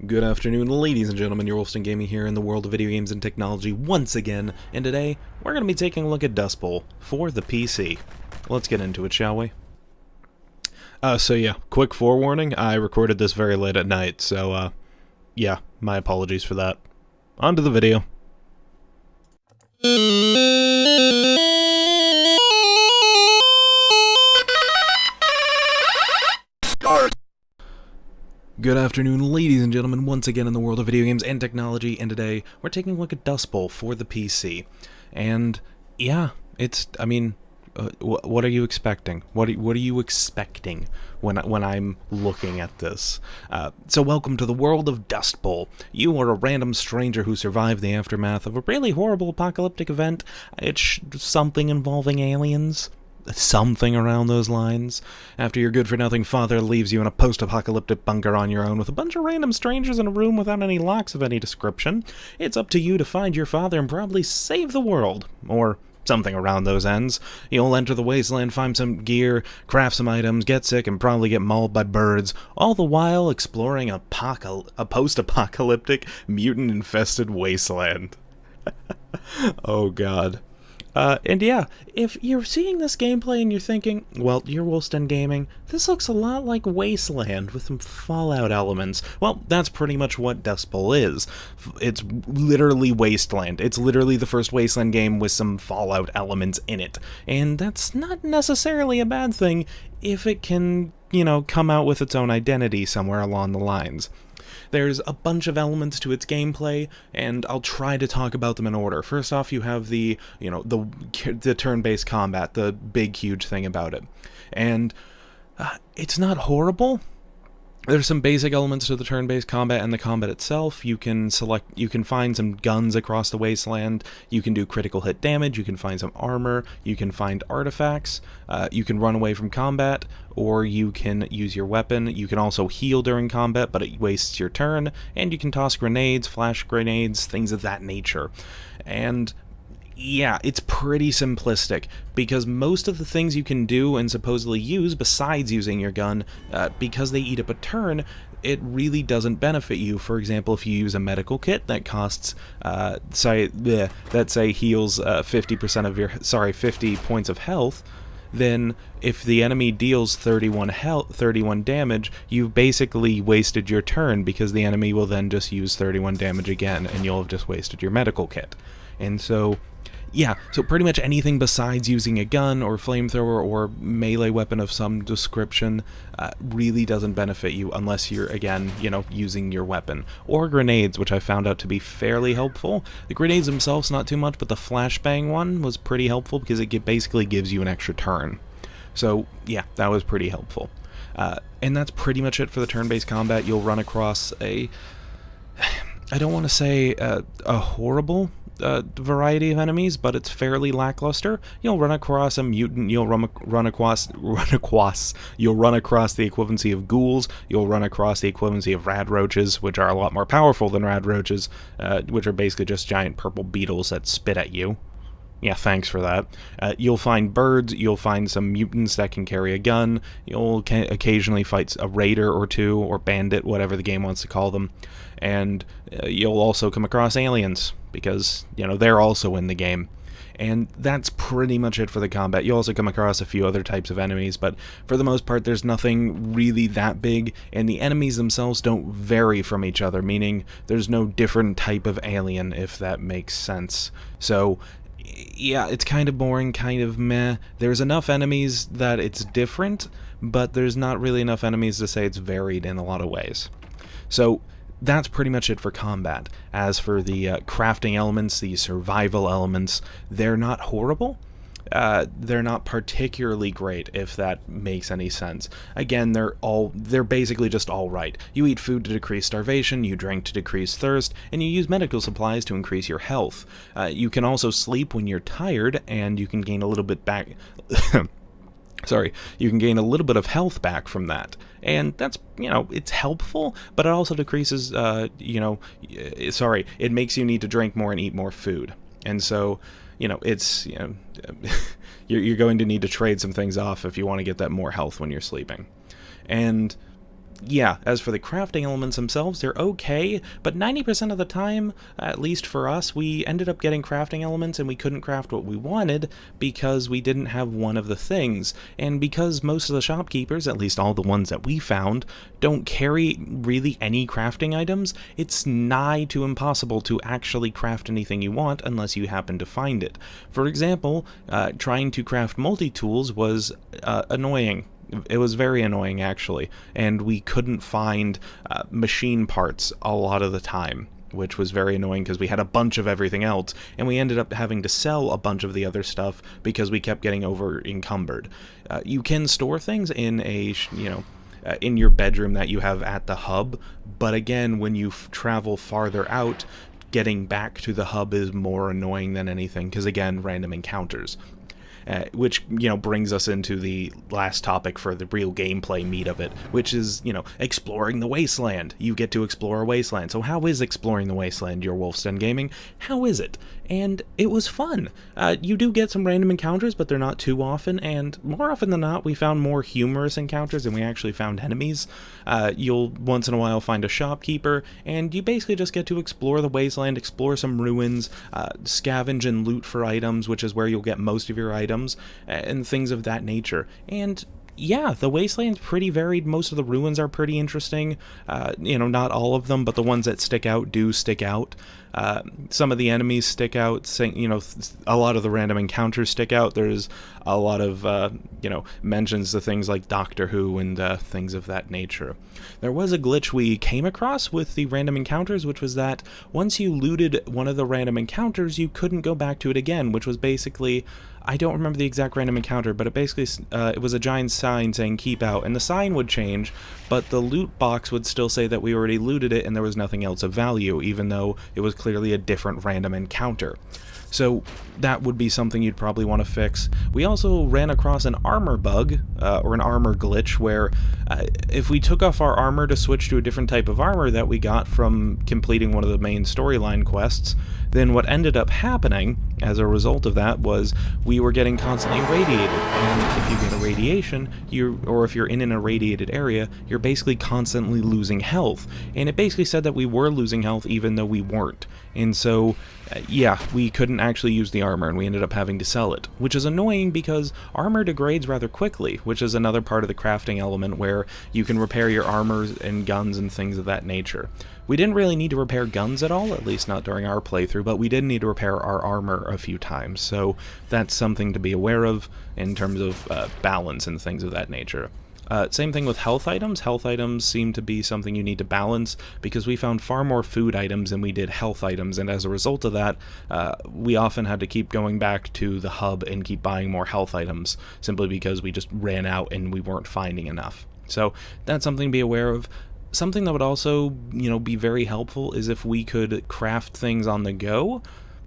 Good afternoon, ladies and gentlemen. Yourwolfsdengaming here in the world of video games and technology once again, and today we're going to be taking a look at Dustbowl for the PC. Let's get into it, shall we? So yeah, quick forewarning, I recorded this very late at night, so yeah, my apologies for that. On to the video. Good afternoon, ladies and gentlemen, once again in the world of video games and technology, and today we're taking a look at Dustbowl for the PC. And yeah, what are you expecting? What are you expecting when I'm looking at this? So welcome to the world of Dustbowl. You are a random stranger who survived the aftermath of a really horrible apocalyptic event. It's something involving aliens. Something around those lines. After your good-for-nothing father leaves you in a post-apocalyptic bunker on your own with a bunch of random strangers in a room without any locks of any description, it's up to you to find your father and probably save the world, or something around those ends. You'll enter the wasteland, find some gear, craft some items, get sick, and probably get mauled by birds, all the while exploring a post-apocalyptic, mutant-infested wasteland. Oh god. And yeah, if you're seeing this gameplay and you're thinking, well, Yourwolfsdengaming, this looks a lot like Wasteland with some Fallout elements. Well, that's pretty much what Dustbowl is. It's literally Wasteland. It's literally the first Wasteland game with some Fallout elements in it. And that's not necessarily a bad thing if it can, come out with its own identity somewhere along the lines. There's a bunch of elements to its gameplay, and I'll try to talk about them in order. First off, you have the turn-based combat, the big, huge thing about it. And it's not horrible. There's some basic elements to the turn-based combat and the combat itself. You can find some guns across the wasteland, you can do critical hit damage, you can find some armor, you can find artifacts, you can run away from combat, or you can use your weapon. You can also heal during combat, but it wastes your turn, and you can toss grenades, flash grenades, things of that nature. And yeah, it's pretty simplistic, because most of the things you can do and supposedly use besides using your gun, because they eat up a turn, it really doesn't benefit you. For example, if you use a medical kit that costs, heals 50 points of health, then if the enemy deals 31 damage, you've basically wasted your turn, because the enemy will then just use 31 damage again, and you'll have just wasted your medical kit. And so yeah, so pretty much anything besides using a gun or flamethrower or melee weapon of some description really doesn't benefit you unless you're, again, using your weapon. Or grenades, which I found out to be fairly helpful. The grenades themselves, not too much, but the flashbang one was pretty helpful because it basically gives you an extra turn. So yeah, that was pretty helpful. And that's pretty much it for the turn-based combat. You'll run across I don't want to say a horrible variety of enemies, but it's fairly lackluster. You'll run across a mutant, you'll run across the equivalency of ghouls, you'll run across the equivalency of rad roaches, which are a lot more powerful than rad roaches, which are basically just giant purple beetles that spit at you. Yeah, thanks for that. You'll find birds, you'll find some mutants that can carry a gun, you'll occasionally fight a raider or two, or bandit, whatever the game wants to call them, and you'll also come across aliens, because, they're also in the game. And that's pretty much it for the combat. You'll also come across a few other types of enemies, but for the most part there's nothing really that big, and the enemies themselves don't vary from each other, meaning there's no different type of alien, if that makes sense. So yeah, it's kind of boring, kind of meh. There's enough enemies that it's different, but there's not really enough enemies to say it's varied in a lot of ways. So that's pretty much it for combat. As for the crafting elements, the survival elements, they're not horrible. They're not particularly great, if that makes any sense. Again, they're basically just alright. You eat food to decrease starvation, you drink to decrease thirst, and you use medical supplies to increase your health. You can also sleep when you're tired, and you can gain a little bit back... you can gain a little bit of health back from that. And that's, it's helpful, but it also decreases, it makes you need to drink more and eat more food. And so, it's, you're going to need to trade some things off if you want to get that more health when you're sleeping. And Yeah, as for the crafting elements themselves, they're okay, but 90% of the time, at least for us, we ended up getting crafting elements and we couldn't craft what we wanted because we didn't have one of the things. And because most of the shopkeepers, at least all the ones that we found, don't carry really any crafting items, it's nigh to impossible to actually craft anything you want unless you happen to find it. For example, trying to craft multi-tools was annoying. It was very annoying, actually, and we couldn't find machine parts a lot of the time, which was very annoying because we had a bunch of everything else, and we ended up having to sell a bunch of the other stuff because we kept getting over encumbered. You can store things in a, in your bedroom that you have at the hub, but again, when you travel farther out, getting back to the hub is more annoying than anything because, again, random encounters. Which, brings us into the last topic for the real gameplay meat of it, which is, exploring the wasteland. You get to explore a wasteland. So how is exploring the wasteland, Yourwolfsdengaming? How is it? And it was fun. You do get some random encounters, but they're not too often, and more often than not, we found more humorous encounters than we actually found enemies. You'll once in a while find a shopkeeper, and you basically just get to explore the wasteland, explore some ruins, scavenge and loot for items, which is where you'll get most of your items, and things of that nature. And yeah, the wasteland's pretty varied. Most of the ruins are pretty interesting. Not all of them, but the ones that stick out do stick out. Some of the enemies stick out. A lot of the random encounters stick out. There's a lot of, mentions to things like Doctor Who and things of that nature. There was a glitch we came across with the random encounters, which was that once you looted one of the random encounters, you couldn't go back to it again, which was basically, I don't remember the exact random encounter, but it was a giant sign saying keep out, and the sign would change, but the loot box would still say that we already looted it and there was nothing else of value, even though it was clearly a different random encounter. So that would be something you'd probably want to fix. We also ran across an armor bug, or an armor glitch, where if we took off our armor to switch to a different type of armor that we got from completing one of the main storyline quests, then what ended up happening as a result of that was we were getting constantly radiated, and if you get a radiation, or if you're in an irradiated area, you're basically constantly losing health, and it basically said that we were losing health even though we weren't. And so, we couldn't actually use the armor, and we ended up having to sell it, which is annoying because armor degrades rather quickly, which is another part of the crafting element where you can repair your armors and guns and things of that nature. We didn't really need to repair guns at all, at least not during our playthrough, but we did need to repair our armor a few times, so that's something to be aware of in terms of balance and things of that nature. Same thing with health items. Health items seem to be something you need to balance because we found far more food items than we did health items, and as a result of that, we often had to keep going back to the hub and keep buying more health items simply because we just ran out and we weren't finding enough. So that's something to be aware of. Something that would also, be very helpful is if we could craft things on the go,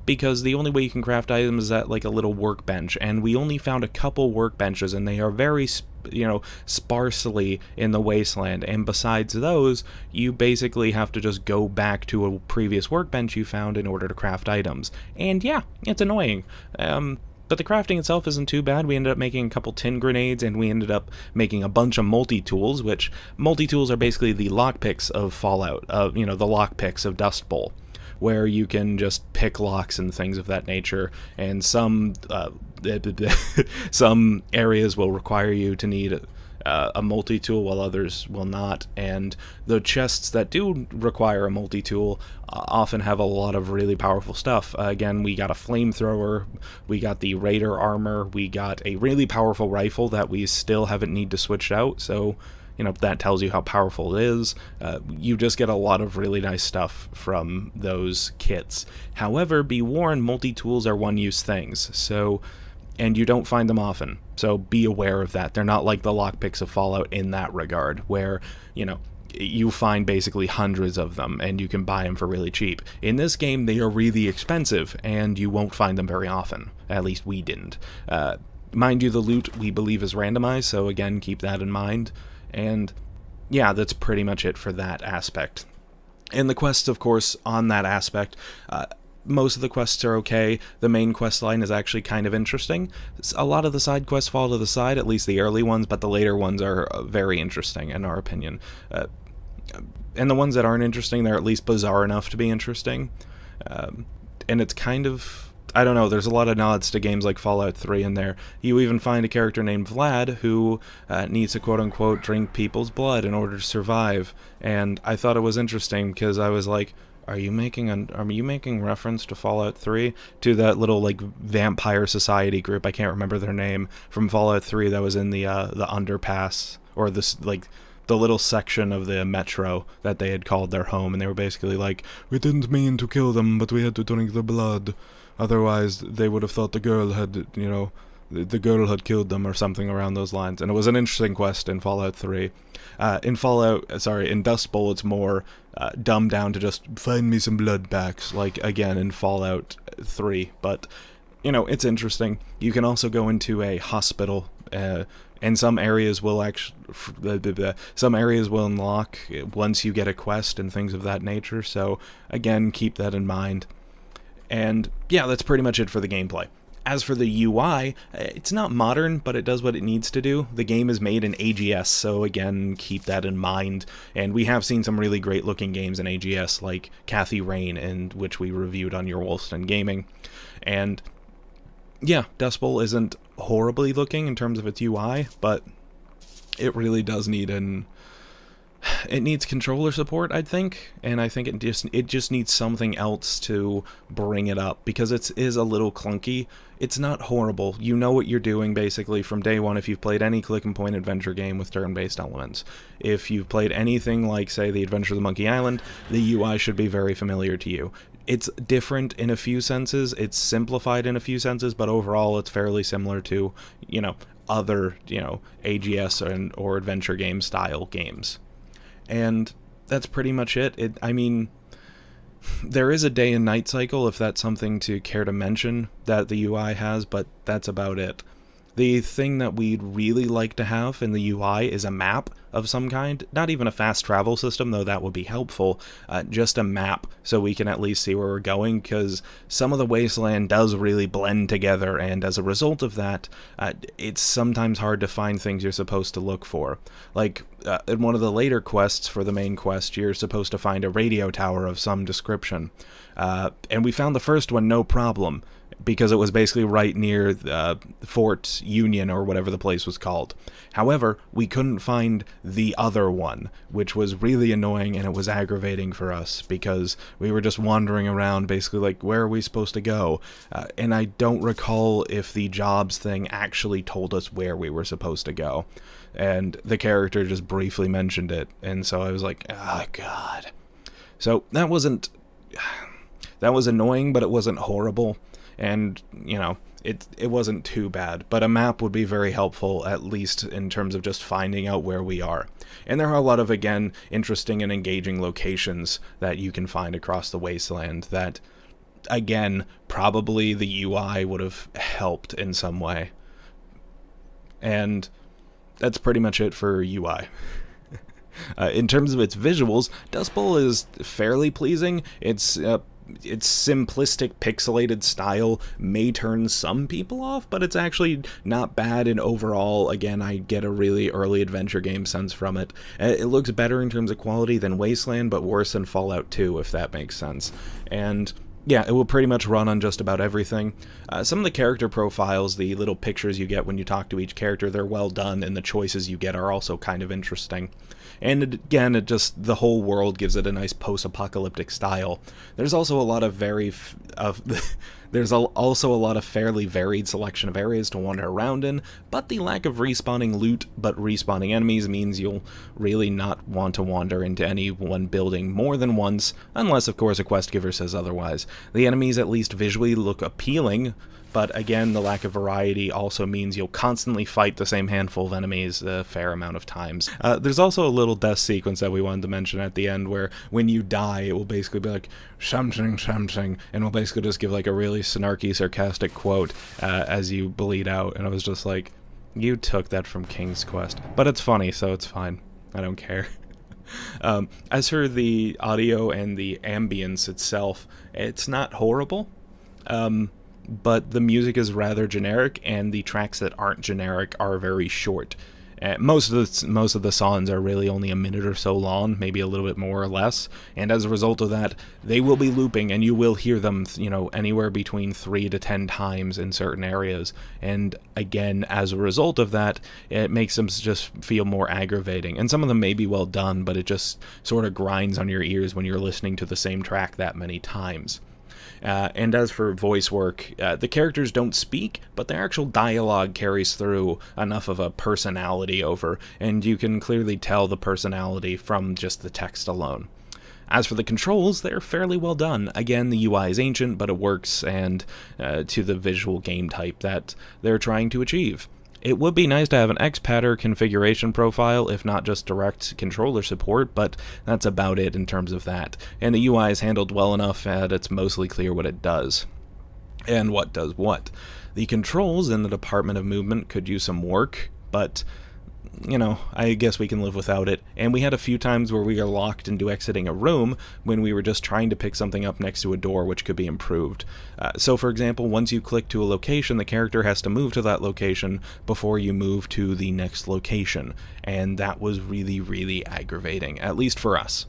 because the only way you can craft items is at like a little workbench, and we only found a couple workbenches, and they are very sparsely in the wasteland, and besides those, you basically have to just go back to a previous workbench you found in order to craft items. And yeah, it's annoying. But the crafting itself isn't too bad. We ended up making a couple tin grenades, and we ended up making a bunch of multi-tools, which multi-tools are basically the lockpicks of Fallout, the lockpicks of Dustbowl, where you can just pick locks and things of that nature, and some areas will require you to need a multi-tool while others will not, and the chests that do require a multi-tool often have a lot of really powerful stuff. Again, we got a flamethrower, we got the raider armor, we got a really powerful rifle that we still haven't need to switch out, so that tells you how powerful it is. You just get a lot of really nice stuff from those kits. However, be warned, multi-tools are one-use things, and you don't find them often, so be aware of that. They're not like the lockpicks of Fallout in that regard, where, you find basically hundreds of them, and you can buy them for really cheap. In this game, they are really expensive, and you won't find them very often. At least we didn't. Mind you, the loot, we believe, is randomized, so again, keep that in mind. And yeah, that's pretty much it for that aspect. And the quests, of course, on that aspect, most of the quests are okay. The main quest line is actually kind of interesting. A lot of the side quests fall to the side, at least the early ones, but the later ones are very interesting, in our opinion. And the ones that aren't interesting, they're at least bizarre enough to be interesting. And it's kind of, I don't know, there's a lot of nods to games like Fallout 3 in there. You even find a character named Vlad who needs to quote-unquote drink people's blood in order to survive. And I thought it was interesting because I was like, are you making reference to Fallout 3? To that little, like, vampire society group, I can't remember their name, from Fallout 3 that was in the underpass, or this, like, the little section of the metro that they had called their home, and they were basically like, we didn't mean to kill them, but we had to drink the blood. Otherwise, they would have thought the girl had, the girl had killed them, or something around those lines. And it was an interesting quest in Fallout 3. In Dustbowl, it's more dumbed down to just find me some blood packs, like, again, in Fallout 3. But, it's interesting. You can also go into a hospital, and some areas will unlock once you get a quest and things of that nature. So, again, keep that in mind. And, yeah, that's pretty much it for the gameplay. As for the UI, it's not modern, but it does what it needs to do. The game is made in AGS, so again, keep that in mind. And we have seen some really great looking games in AGS, like Kathy Rain, which we reviewed on Yourwolfsdengaming. And yeah, Dustbowl isn't horribly looking in terms of its UI, but it really does need it needs controller support, I think, and I think it just needs something else to bring it up, because it is a little clunky. It's not horrible. You know what you're doing, basically, from day one if you've played any click-and-point adventure game with turn-based elements. If you've played anything like, say, The Adventures of Monkey Island, the UI should be very familiar to you. It's different in a few senses, it's simplified in a few senses, but overall it's fairly similar to, other, AGS or adventure game style games. And that's pretty much it. There is a day and night cycle, if that's something to care to mention, that the UI has, but that's about it. The thing that we'd really like to have in the UI is a map of some kind. Not even a fast travel system, though that would be helpful. Just a map, so we can at least see where we're going, because some of the wasteland does really blend together, and as a result of that, it's sometimes hard to find things you're supposed to look for. Like, in one of the later quests for the main quest, you're supposed to find a radio tower of some description. And we found the first one no problem, because it was basically right near Fort Union, or whatever the place was called. However, we couldn't find the other one, which was really annoying, and it was aggravating for us, because we were just wandering around, basically like, where are we supposed to go? And I don't recall if the jobs thing actually told us where we were supposed to go. And the character just briefly mentioned it, and so I was like, oh god. So that was annoying, but it wasn't horrible. And, it wasn't too bad, but a map would be very helpful, at least in terms of just finding out where we are. And there are a lot of, again, interesting and engaging locations that you can find across the wasteland that, again, probably the UI would have helped in some way. And that's pretty much it for UI. In terms of its visuals, Dustbowl is fairly pleasing. Its simplistic pixelated style may turn some people off, but it's actually not bad, and overall, again, I get a really early adventure game sense from it. It looks better in terms of quality than Wasteland, but worse than Fallout 2, if that makes sense. And yeah, it will pretty much run on just about everything. Some of the character profiles, the little pictures you get when you talk to each character, they're well done, and the choices you get are also kind of interesting. And again, the whole world gives it a nice post-apocalyptic style. There's also a lot of also a lot of fairly varied selection of areas to wander around in, but the lack of respawning loot but respawning enemies means you'll really not want to wander into any one building more than once, unless of course a quest giver says otherwise. The enemies at least visually look appealing, but again, the lack of variety also means you'll constantly fight the same handful of enemies a fair amount of times. There's also a little death sequence that we wanted to mention at the end, where when you die, it will basically be like, something, something, and will basically just give like a really snarky, sarcastic quote as you bleed out, and I was just like, you took that from King's Quest. But it's funny, so it's fine. I don't care. As for the audio and the ambience itself, it's not horrible, but the music is rather generic, and the tracks that aren't generic are very short. Most of the songs are really only a minute or so long, maybe a little bit more or less, and as a result of that, they will be looping, and you will hear them, anywhere between 3 to 10 times in certain areas. And again, as a result of that, it makes them just feel more aggravating. And some of them may be well done, but it just sort of grinds on your ears when you're listening to the same track that many times. And as for voice work, the characters don't speak, but their actual dialogue carries through enough of a personality over, and you can clearly tell the personality from just the text alone. As for the controls, they're fairly well done. Again, the UI is ancient, but it works and to the visual game type that they're trying to achieve. It would be nice to have an XPadder configuration profile, if not just direct controller support, but that's about it in terms of that. And the UI is handled well enough that it's mostly clear what it does. And what does what. The controls in the department of movement could use some work, but I guess we can live without it. And we had a few times where we got locked into exiting a room when we were just trying to pick something up next to a door, which could be improved. So for example, once you click to a location, the character has to move to that location before you move to the next location. And that was really, really aggravating, at least for us.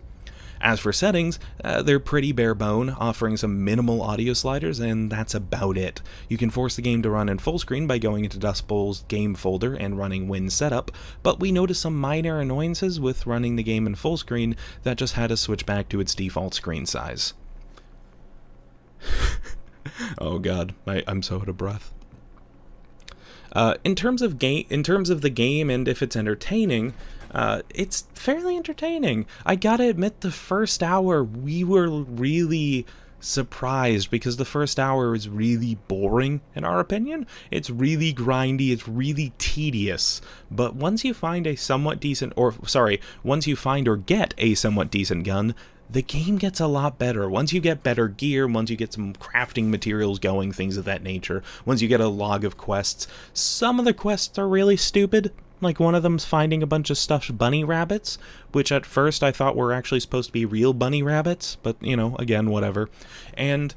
As for settings, they're pretty bare bone, offering some minimal audio sliders, and that's about it. You can force the game to run in full screen by going into Dustbowl's game folder and running Win Setup, but we noticed some minor annoyances with running the game in full screen that just had to switch back to its default screen size. Oh god, I'm so out of breath. In terms of the game and if it's entertaining, it's fairly entertaining. I gotta admit, the first hour we were really surprised because the first hour is really boring, in our opinion. It's really grindy, it's really tedious. But once you find a somewhat decent, once you find or get a somewhat decent gun, the game gets a lot better. Once you get better gear, once you get some crafting materials going, things of that nature, once you get a log of quests, some of the quests are really stupid. Like one of them's finding a bunch of stuffed bunny rabbits, which at first I thought were actually supposed to be real bunny rabbits, but, again, whatever. And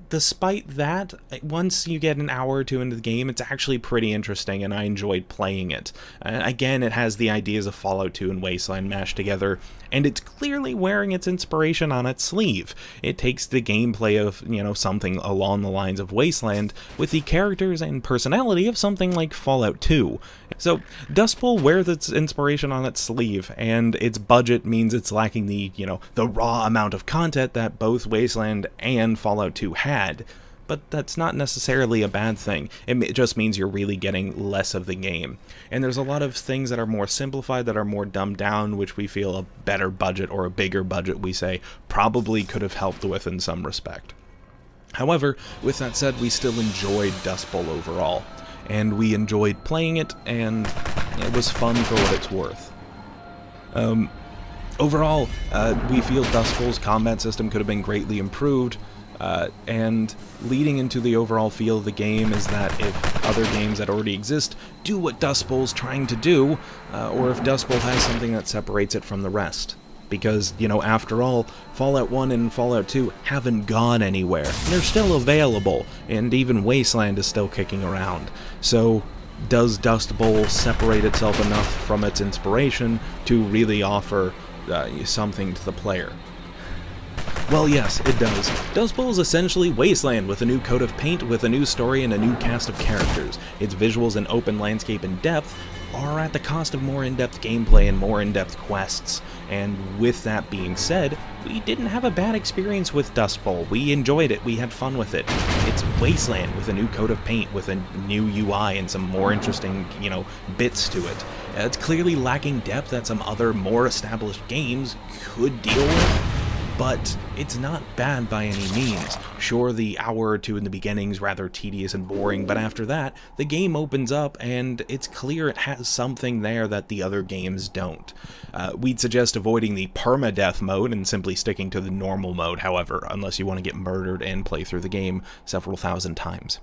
despite that, once you get an hour or two into the game, it's actually pretty interesting, and I enjoyed playing it. Again, it has the ideas of Fallout 2 and Wasteland mashed together, and it's clearly wearing its inspiration on its sleeve. It takes the gameplay of, something along the lines of Wasteland, with the characters and personality of something like Fallout 2. So, Dustbowl wears its inspiration on its sleeve, and its budget means it's lacking the raw amount of content that both Wasteland and Fallout 2 had. But that's not necessarily a bad thing. It just means you're really getting less of the game. And there's a lot of things that are more simplified, that are more dumbed down, which we feel a better budget, or a bigger budget, we say, probably could have helped with in some respect. However, with that said, we still enjoyed Dustbowl overall. And we enjoyed playing it, and it was fun for what it's worth. Overall, we feel Dustbowl's combat system could have been greatly improved, and leading into the overall feel of the game is that if other games that already exist do what Dustbowl's trying to do, or if Dustbowl has something that separates it from the rest. Because, after all, Fallout 1 and Fallout 2 haven't gone anywhere. They're still available, and even Wasteland is still kicking around. So, does Dustbowl separate itself enough from its inspiration to really offer something to the player? Well, yes, it does. Dustbowl is essentially Wasteland with a new coat of paint, with a new story, and a new cast of characters. Its visuals and open landscape and depth are at the cost of more in-depth gameplay and more in-depth quests. And with that being said, we didn't have a bad experience with Dustbowl. We enjoyed it, we had fun with it. It's Wasteland with a new coat of paint, with a new UI and some more interesting, bits to it. It's clearly lacking depth that some other more established games could deal with, but it's not bad by any means. Sure, the hour or two in the beginning's rather tedious and boring, but after that, the game opens up and it's clear it has something there that the other games don't. We'd suggest avoiding the permadeath mode and simply sticking to the normal mode, however, unless you want to get murdered and play through the game several thousand times.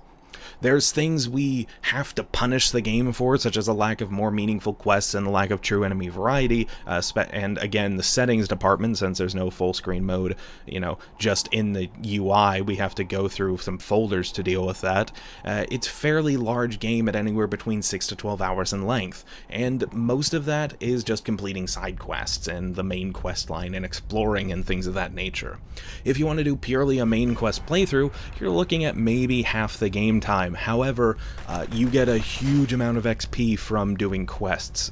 There's things we have to punish the game for, such as a lack of more meaningful quests and a lack of true enemy variety, and again, the settings department, since there's no full screen mode, just in the UI, we have to go through some folders to deal with that. It's a fairly large game at anywhere between 6 to 12 hours in length, and most of that is just completing side quests and the main quest line and exploring and things of that nature. If you want to do purely a main quest playthrough, you're looking at maybe half the game time. However, you get a huge amount of XP from doing quests.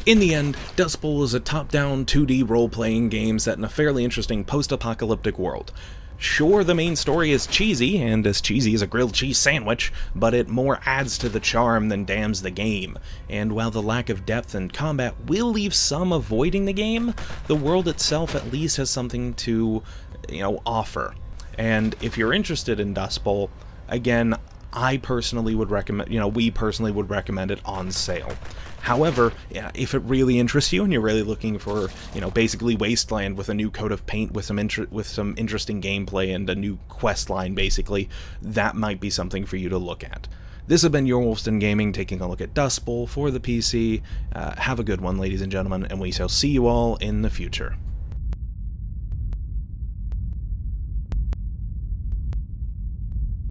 In the end, Dustbowl is a top-down 2D role-playing game set in a fairly interesting post-apocalyptic world. Sure, the main story is cheesy, and as cheesy as a grilled cheese sandwich, but it more adds to the charm than damns the game. And while the lack of depth in combat will leave some avoiding the game, the world itself at least has something to, offer. And if you're interested in Dustbowl, again, I personally would recommend, we personally would recommend it on sale. However, if it really interests you and you're really looking for, basically Wasteland with a new coat of paint with some interesting gameplay and a new quest line, basically, that might be something for you to look at. This has been Yourwolfsdengaming taking a look at Dustbowl for the PC. Have a good one, ladies and gentlemen, and we shall see you all in the future.